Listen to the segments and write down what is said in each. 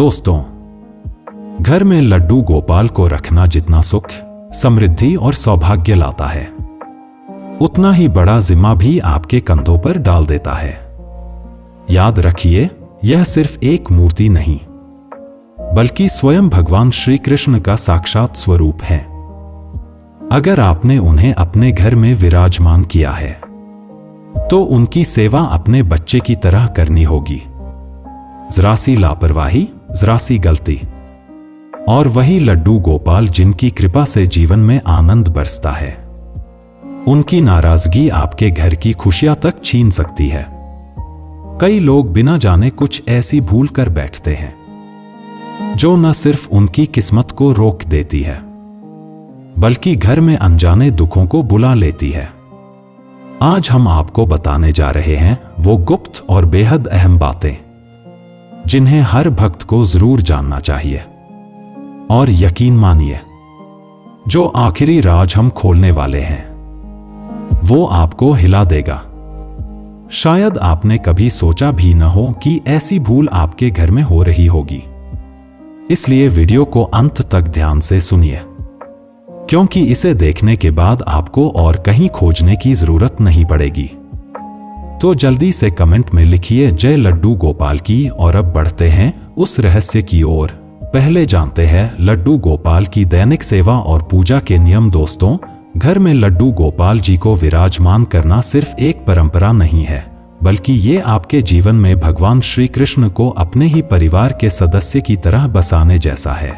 दोस्तों, घर में लड्डू गोपाल को रखना जितना सुख, समृद्धि और सौभाग्य लाता है, उतना ही बड़ा जिम्मा भी आपके कंधों पर डाल देता है। याद रखिए, यह सिर्फ एक मूर्ति नहीं, बल्कि स्वयं भगवान श्री कृष्ण का साक्षात स्वरूप है। अगर आपने उन्हें अपने घर में विराजमान किया है, तो उनकी सेवा अपने बच्चे की तरह करनी होगी। जरा सी लापरवाही, जरा सी गलती, और वही लड्डू गोपाल जिनकी कृपा से जीवन में आनंद बरसता है। उनकी नाराजगी आपके घर की खुशियां तक छीन सकती है। कई लोग बिना जाने कुछ ऐसी भूल कर बैठते हैं जो न सिर्फ उनकी किस्मत को रोक देती है, बल्कि घर में अनजाने दुखों को बुला लेती है। आज हम आपको बताने जा रहे हैं वो गुप्त और बेहद अहम बातें जिन्हें हर भक्त को जरूर जानना चाहिए। और यकीन मानिए, जो आखिरी राज हम खोलने वाले हैं, वो आपको हिला देगा। शायद आपने कभी सोचा भी न हो कि ऐसी भूल आपके घर में हो रही होगी। इसलिए वीडियो को अंत तक ध्यान से सुनिए, क्योंकि इसे देखने के बाद आपको और कहीं खोजने की जरूरत नहीं पड़ेगी। तो जल्दी से कमेंट में लिखिए जय लड्डू गोपाल की। और अब बढ़ते हैं उस रहस्य की ओर। पहले जानते हैं लड्डू गोपाल की दैनिक सेवा और पूजा के नियम। दोस्तों, घर में लड्डू गोपाल जी को विराजमान करना सिर्फ एक परंपरा नहीं है, बल्कि ये आपके जीवन में भगवान श्री कृष्ण को अपने ही परिवार के सदस्य की तरह बसाने जैसा है।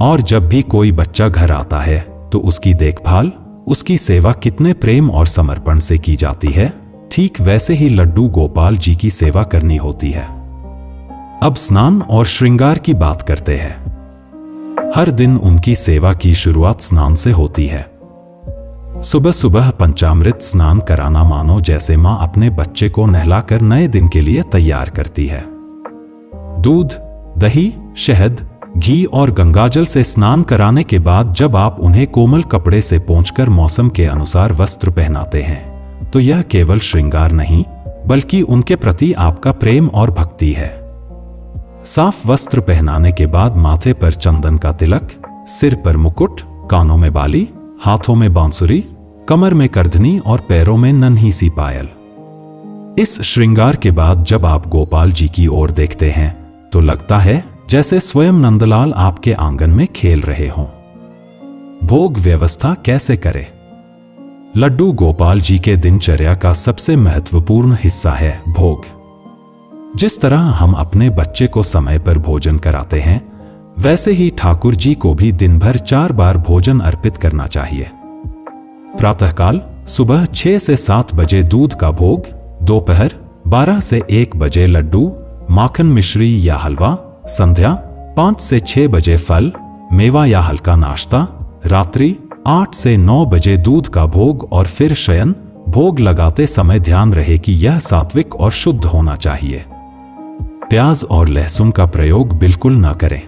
और जब भी कोई बच्चा घर आता है, तो उसकी देखभाल, उसकी सेवा कितने प्रेम और समर्पण से की जाती है, ठीक वैसे ही लड्डू गोपाल जी की सेवा करनी होती है। अब स्नान और श्रृंगार की बात करते हैं। हर दिन उनकी सेवा की शुरुआत स्नान से होती है। सुबह सुबह पंचामृत स्नान कराना मानो जैसे मां अपने बच्चे को नहलाकर नए दिन के लिए तैयार करती है। दूध, दही, शहद, घी और गंगाजल से स्नान कराने के बाद जब आप उन्हें कोमल कपड़े से पोंछकर मौसम के अनुसार वस्त्र पहनाते हैं, तो यह केवल श्रृंगार नहीं, बल्कि उनके प्रति आपका प्रेम और भक्ति है। साफ वस्त्र पहनाने के बाद माथे पर चंदन का तिलक, सिर पर मुकुट, कानों में बाली, हाथों में बांसुरी, कमर में करधनी और पैरों में नन्ही सी पायल। इस श्रृंगार के बाद जब आप गोपाल जी की ओर देखते हैं, तो लगता है जैसे स्वयं नंदलाल आपके आंगन में खेल रहे हों। भोग व्यवस्था कैसे करें? लड्डू गोपाल जी के दिनचर्या का सबसे महत्वपूर्ण हिस्सा है भोग। जिस तरह हम अपने बच्चे को समय पर भोजन कराते हैं, वैसे ही ठाकुर जी को भी दिन भर 4 बार भोजन अर्पित करना चाहिए। प्रातःकाल सुबह 6 से 7 बजे दूध का भोग, दोपहर 12 से 1 बजे लड्डू, माखन मिश्री या हलवा, संध्या 5 से 6 बजे फल, मेवा या हल्का नाश्ता, रात्रि 8 से 9 बजे दूध का भोग और फिर शयन। भोग लगाते समय ध्यान रहे कि यह सात्विक और शुद्ध होना चाहिए। प्याज और लहसुन का प्रयोग बिल्कुल न करें।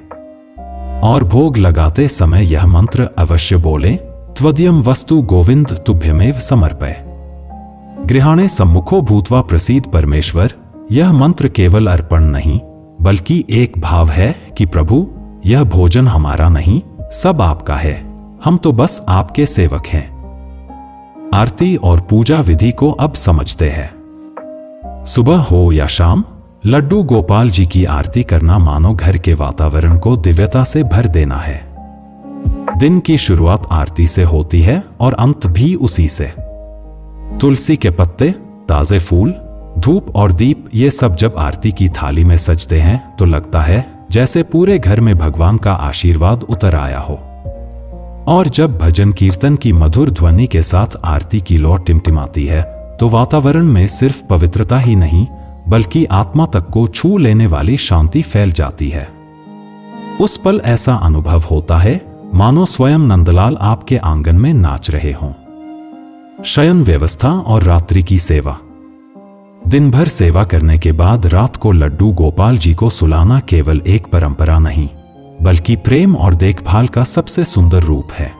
और भोग लगाते समय यह मंत्र अवश्य बोलें, त्वदीयं वस्तु गोविंद तुभ्यमेव समर्पय, गृहाणे सम्मुखो भूत्वा प्रसीद परमेश्वर। यह मंत्र केवल अर्पण नहीं, बल्कि एक भाव है कि प्रभु, यह भोजन हमारा नहीं, सब आपका है, हम तो बस आपके सेवक हैं। आरती और पूजा विधि को अब समझते हैं। सुबह हो या शाम, लड्डू गोपाल जी की आरती करना मानो घर के वातावरण को दिव्यता से भर देना है। दिन की शुरुआत आरती से होती है और अंत भी उसी से। तुलसी के पत्ते, ताजे फूल, धूप और दीप, ये सब जब आरती की थाली में सजते हैं, तो लगता है जैसे पूरे घर में भगवान का आशीर्वाद उतर आया हो। और जब भजन कीर्तन की मधुर ध्वनि के साथ आरती की लौ टिमटिमाती है, तो वातावरण में सिर्फ पवित्रता ही नहीं, बल्कि आत्मा तक को छू लेने वाली शांति फैल जाती है। उस पल ऐसा अनुभव होता है मानो स्वयं नंदलाल आपके आंगन में नाच रहे हों। शयन व्यवस्था और रात्रि की सेवा। दिन भर सेवा करने के बाद रात को लड्डू गोपाल जी को सुलाना केवल एक परंपरा नहीं, बल्कि प्रेम और देखभाल का सबसे सुंदर रूप है।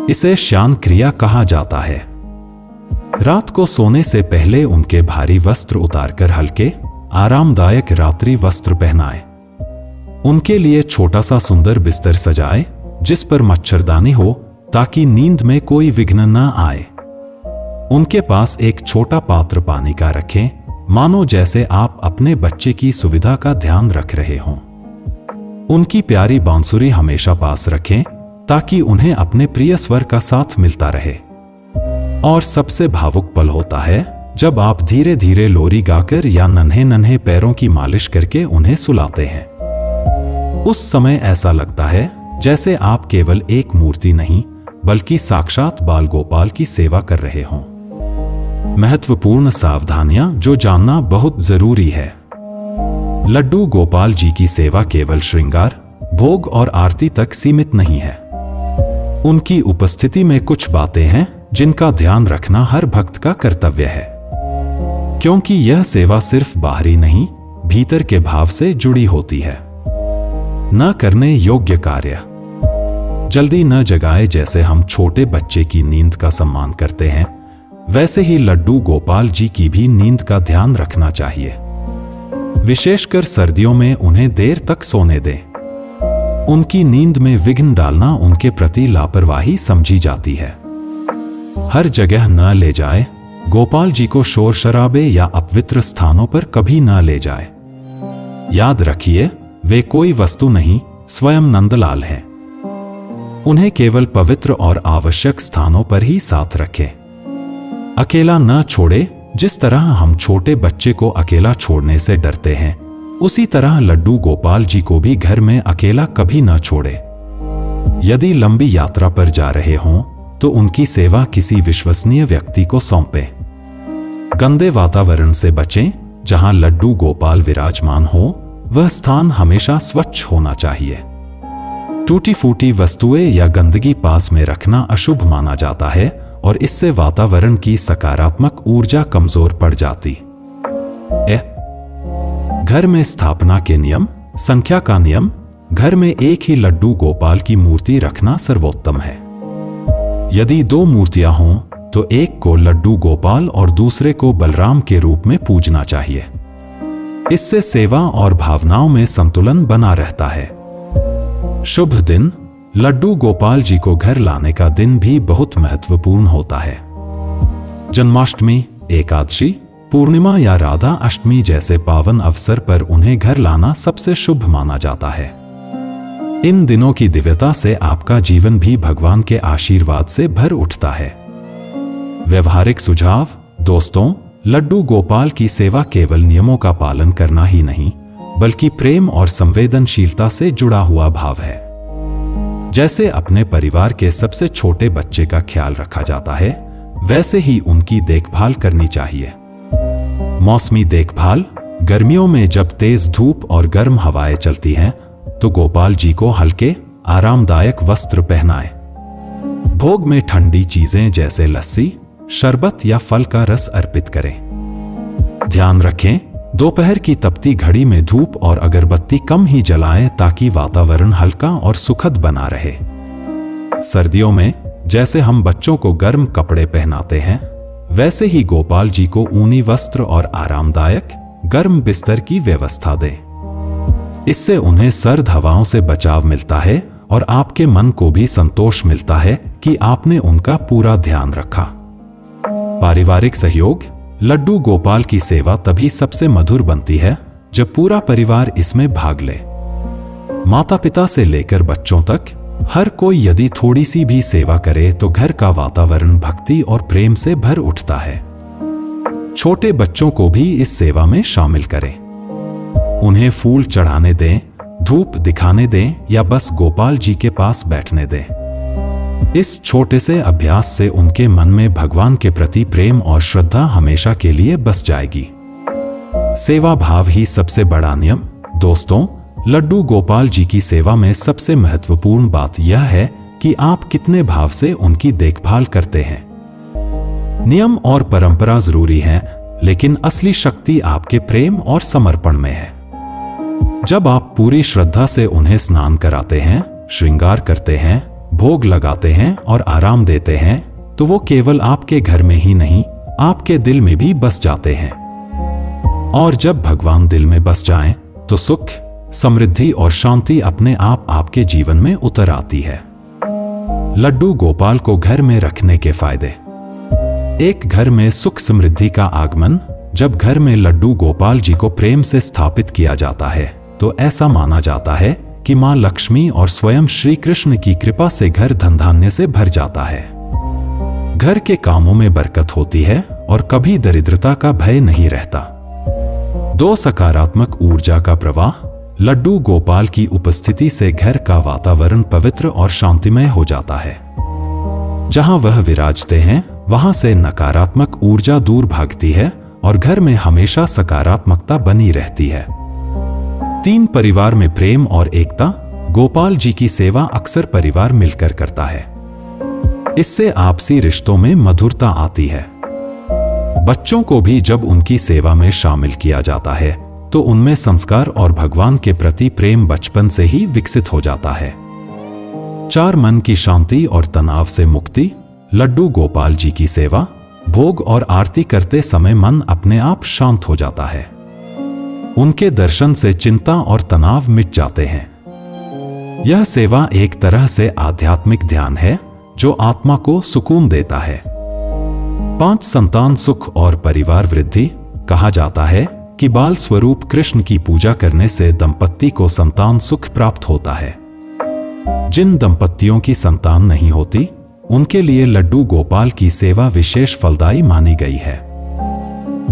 इसे शयन क्रिया कहा जाता है। रात को सोने से पहले उनके भारी वस्त्र उतारकर हल्के, आरामदायक रात्रि वस्त्र पहनाएं। उनके लिए छोटा सा सुंदर बिस्तर सजाए जिस पर मच्छरदानी हो ताकि नींद में कोई विघ्न न आए। उनके पास एक छोटा पात्र पानी का रखें, मानो जैसे आप अपने बच्चे की सुविधा का ध्यान रख रहे हों। उनकी प्यारी बांसुरी हमेशा पास रखें ताकि उन्हें अपने प्रिय स्वर का साथ मिलता रहे। और सबसे भावुक पल होता है जब आप धीरे धीरे लोरी गाकर या नन्हे नन्हे पैरों की मालिश करके उन्हें सुलाते हैं। उस समय ऐसा लगता है जैसे आप केवल एक मूर्ति नहीं बल्कि साक्षात बाल गोपाल की सेवा कर रहे हों। महत्वपूर्ण सावधानियां जो जानना बहुत जरूरी है। लड्डू गोपाल जी की सेवा केवल श्रृंगार, भोग और आरती तक सीमित नहीं है। उनकी उपस्थिति में कुछ बातें हैं जिनका ध्यान रखना हर भक्त का कर्तव्य है, क्योंकि यह सेवा सिर्फ बाहरी नहीं, भीतर के भाव से जुड़ी होती है। न करने योग्य कार्य, जल्दी न जगाए। जैसे हम छोटे बच्चे की नींद का सम्मान करते हैं, वैसे ही लड्डू गोपाल जी की भी नींद का ध्यान रखना चाहिए। विशेषकर सर्दियों में उन्हें देर तक सोने दें। उनकी नींद में विघ्न डालना उनके प्रति लापरवाही समझी जाती है। हर जगह न ले जाए। गोपाल जी को शोर शराबे या अपवित्र स्थानों पर कभी न ले जाए। याद रखिए, वे कोई वस्तु नहीं, स्वयं नंदलाल हैं। उन्हें केवल पवित्र और आवश्यक स्थानों पर ही साथ रखें। अकेला न छोड़े। जिस तरह हम छोटे बच्चे को अकेला छोड़ने से डरते हैं, उसी तरह लड्डू गोपाल जी को भी घर में अकेला कभी न छोड़े। यदि लंबी यात्रा पर जा रहे हों तो उनकी सेवा किसी विश्वसनीय व्यक्ति को सौंपें। गंदे वातावरण से बचें। जहां लड्डू गोपाल विराजमान हो वह स्थान हमेशा स्वच्छ होना चाहिए। टूटी फूटी वस्तुएं या गंदगी पास में रखना अशुभ माना जाता है और इससे वातावरण की सकारात्मक ऊर्जा कमजोर पड़ जाती है। घर में स्थापना के नियम। संख्या का नियम। घर में एक ही लड्डू गोपाल की मूर्ति रखना सर्वोत्तम है। यदि दो मूर्तियां हों तो एक को लड्डू गोपाल और दूसरे को बलराम के रूप में पूजना चाहिए। इससे सेवा और भावनाओं में संतुलन बना रहता है। शुभ दिन। लड्डू गोपाल जी को घर लाने का दिन भी बहुत महत्वपूर्ण होता है। जन्माष्टमी, एकादशी, पूर्णिमा या राधा अष्टमी जैसे पावन अवसर पर उन्हें घर लाना सबसे शुभ माना जाता है। इन दिनों की दिव्यता से आपका जीवन भी भगवान के आशीर्वाद से भर उठता है। व्यवहारिक सुझाव। दोस्तों, लड्डू गोपाल की सेवा केवल नियमों का पालन करना ही नहीं, बल्कि प्रेम और संवेदनशीलता से जुड़ा हुआ भाव है। जैसे अपने परिवार के सबसे छोटे बच्चे का ख्याल रखा जाता है, वैसे ही उनकी देखभाल करनी चाहिए। मौसमी देखभाल। गर्मियों में जब तेज धूप और गर्म हवाएं चलती हैं, तो गोपाल जी को हल्के, आरामदायक वस्त्र पहनाएं। भोग में ठंडी चीजें जैसे लस्सी, शरबत या फल का रस अर्पित करें। ध्यान रखें, दोपहर की तपती घड़ी में धूप और अगरबत्ती कम ही जलाएं ताकि वातावरण हल्का और सुखद बना रहे। सर्दियों में जैसे हम बच्चों को गर्म कपड़े पहनाते हैं, वैसे ही गोपाल जी को ऊनी वस्त्र और आरामदायक गर्म बिस्तर की व्यवस्था दें। इससे उन्हें सर्द हवाओं से बचाव मिलता है और आपके मन को भी संतोष मिलता है कि आपने उनका पूरा ध्यान रखा। पारिवारिक सहयोग। लड्डू गोपाल की सेवा तभी सबसे मधुर बनती है जब पूरा परिवार इसमें भाग ले। माता पिता से लेकर बच्चों तक हर कोई यदि थोड़ी सी भी सेवा करे तो घर का वातावरण भक्ति और प्रेम से भर उठता है। छोटे बच्चों को भी इस सेवा में शामिल करें। उन्हें फूल चढ़ाने दें, धूप दिखाने दें या बस गोपाल जी के पास बैठने दें। इस छोटे से अभ्यास से उनके मन में भगवान के प्रति प्रेम और श्रद्धा हमेशा के लिए बस जाएगी। सेवा भाव ही सबसे बड़ा नियम। दोस्तों, लड्डू गोपाल जी की सेवा में सबसे महत्वपूर्ण बात यह है कि आप कितने भाव से उनकी देखभाल करते हैं। नियम और परंपरा जरूरी हैं, लेकिन असली शक्ति आपके प्रेम और समर्पण में है। जब आप पूरी श्रद्धा से उन्हें स्नान कराते हैं, श्रृंगार करते हैं, भोग लगाते हैं और आराम देते हैं, तो वो केवल आपके घर में ही नहीं, आपके दिल में भी बस जाते हैं। और जब भगवान दिल में बस जाएं, तो सुख, समृद्धि और शांति अपने आप आपके जीवन में उतर आती है। लड्डू गोपाल को घर में रखने के फायदे। एक घर में सुख समृद्धि का आगमन। जब घर में लड्डू गोपाल जी को प्रेम से स्थापित किया जाता है तो ऐसा माना जाता है कि मां लक्ष्मी और स्वयं श्री कृष्ण की कृपा से घर धन धान्य से भर जाता है। घर के कामों में बरकत होती है और कभी दरिद्रता का भय नहीं रहता। 2 सकारात्मक ऊर्जा का प्रवाह। लड्डू गोपाल की उपस्थिति से घर का वातावरण पवित्र और शांतिमय हो जाता है। जहां वह विराजते हैं वहां से नकारात्मक ऊर्जा दूर भागती है और घर में हमेशा सकारात्मकता बनी रहती है। 3 परिवार में प्रेम और एकता। गोपाल जी की सेवा अक्सर परिवार मिलकर करता है। इससे आपसी रिश्तों में मधुरता आती है। बच्चों को भी जब उनकी सेवा में शामिल किया जाता है तो उनमें संस्कार और भगवान के प्रति प्रेम बचपन से ही विकसित हो जाता है। 4 मन की शांति और तनाव से मुक्ति। लड्डू गोपाल जी की सेवा, भोग और आरती करते समय मन अपने आप शांत हो जाता है। उनके दर्शन से चिंता और तनाव मिट जाते हैं। यह सेवा एक तरह से आध्यात्मिक ध्यान है जो आत्मा को सुकून देता है। 5 संतान सुख और परिवार वृद्धि। कहा जाता है कि बाल स्वरूप कृष्ण की पूजा करने से दंपत्ति को संतान सुख प्राप्त होता है। जिन दंपत्तियों की संतान नहीं होती उनके लिए लड्डू गोपाल की सेवा विशेष फलदायी मानी गई है।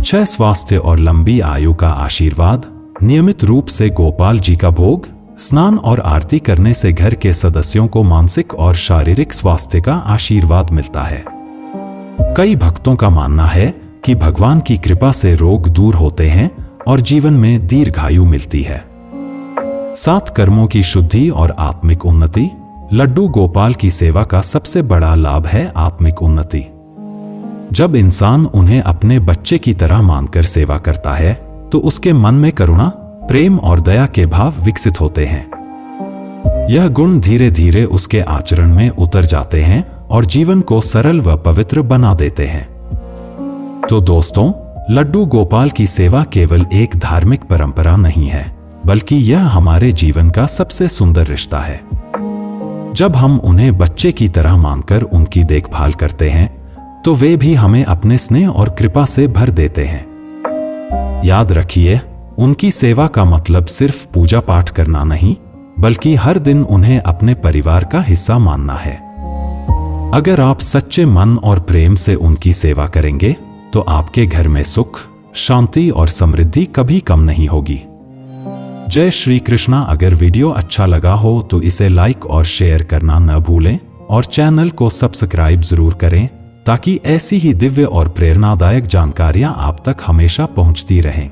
6 स्वास्थ्य और लंबी आयु का आशीर्वाद। नियमित रूप से गोपाल जी का भोग, स्नान और आरती करने से घर के सदस्यों को मानसिक और शारीरिक स्वास्थ्य का आशीर्वाद मिलता है। कई भक्तों का मानना है कि भगवान की कृपा से रोग दूर होते हैं और जीवन में दीर्घायु मिलती है। 7 कर्मों की शुद्धि और आत्मिक उन्नति। लड्डू गोपाल की सेवा का सबसे बड़ा लाभ है आत्मिक उन्नति। जब इंसान उन्हें अपने बच्चे की तरह मानकर सेवा करता है तो उसके मन में करुणा, प्रेम और दया के भाव विकसित होते हैं। यह गुण धीरे धीरे उसके आचरण में उतर जाते हैं और जीवन को सरल व पवित्र बना देते हैं। तो दोस्तों, लड्डू गोपाल की सेवा केवल एक धार्मिक परंपरा नहीं है, बल्कि यह हमारे जीवन का सबसे सुंदर रिश्ता है। जब हम उन्हें बच्चे की तरह मानकर उनकी देखभाल करते हैं तो वे भी हमें अपने स्नेह और कृपा से भर देते हैं। याद रखिए, उनकी सेवा का मतलब सिर्फ पूजा पाठ करना नहीं, बल्कि हर दिन उन्हें अपने परिवार का हिस्सा मानना है। अगर आप सच्चे मन और प्रेम से उनकी सेवा करेंगे तो आपके घर में सुख, शांति और समृद्धि कभी कम नहीं होगी। जय श्री कृष्णा। अगर वीडियो अच्छा लगा हो तो इसे लाइक और शेयर करना न भूलें और चैनल को सब्सक्राइब जरूर करें ताकि ऐसी ही दिव्य और प्रेरणादायक जानकारियां आप तक हमेशा पहुंचती रहें।